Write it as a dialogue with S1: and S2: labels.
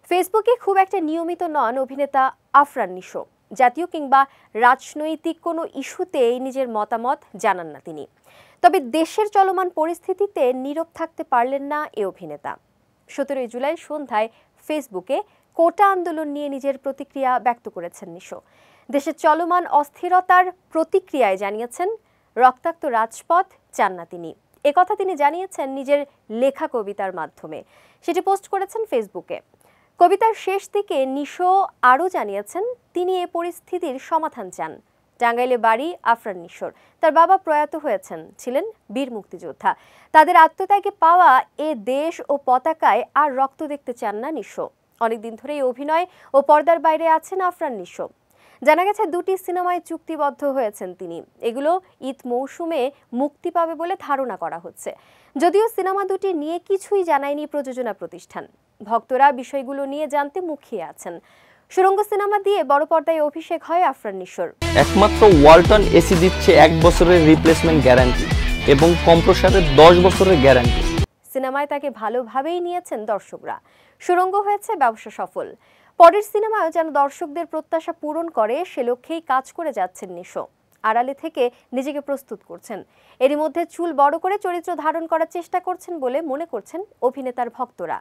S1: ফেসবুকে খুব একটা নিয়মিত নন অভিনেতা আফরান নিশো। জাতীয় কিংবা রাজনৈতিক কোনো ইস্যুতেই নিজের মতামত জানান না তিনি। তবে দেশের চলমান পরিস্থিতিতে নীরব থাকতে পারলেন না এ অভিনেতা। 17 জুলাই সন্ধ্যায় ফেসবুকে কোটা আন্দোলন নিয়ে নিজের প্রতিক্রিয়া ব্যক্ত করেছেন নিশো। দেশের চলমান অস্থিরতার প্রতিক্রিয়ায় জানিয়েছেন, রক্তাক্ত রাজপথ চান না তিনি। একথা তিনি জানিয়েছেন নিজের লেখা কবিতার মাধ্যমে। সেটি পোস্ট করেছেন ফেসবুকে। কবিতার শেষ দিকে নিশো আরও জানিয়েছেন, তিনি এ পরিস্থিতির সমাধান চান। টাঙ্গাইলে বাড়ি আফরান নিশোর। তার বাবা প্রয়াত হয়েছেন, ছিলেন বীর মুক্তিযোদ্ধা। তাদের আত্মত্যাগে পাওয়া এ দেশ ও পতাকায় আর রক্ত দেখতে চান না নিশো। অনেকদিন ধরেই অভিনয় ও পর্দার বাইরে আছেন আফরান নিশো। জানা গেছে 2টি সিনেমায় চুক্তিবদ্ধ হয়েছেন তিনি। এগুলো ঈদ মৌসুমে মুক্তি পাবে বলে ধারণা করা হচ্ছে। যদিও সিনেমা দুটি নিয়ে কিছুই জানায়নি প্রযোজনা প্রতিষ্ঠান। ভক্তরা বিষয়গুলো নিয়ে জানতে মুখিয়ে আছেন। সুরঙ্গ সিনেমা দিয়ে বড় পর্দায় অভিষেক হয় আফরান নিশোর।
S2: একমাত্র ওয়ালটন এসি দিচ্ছে 1 বছরের রিপ্লেসমেন্ট গ্যারান্টি এবং কম্প্রেসারের 10 বছরের গ্যারান্টি।
S1: সিনেমায় তাকে ভালোভাবেই নিয়েছেন দর্শকরা। সুরঙ্গ হয়েছে ব্যবসা সফল। পরের সিনেমায় যেন দর্শকদের প্রত্যাশা পূরণ করে সে লক্ষ্যেই কাজ করে যাচ্ছেন নিশো। আড়ালে থেকে নিজেকে প্রস্তুত করছেন। এরই মধ্যে চুল বড় করে চরিত্র ধারণ করার চেষ্টা করছেন বলে মনে করছেন অভিনেতার ভক্তরা।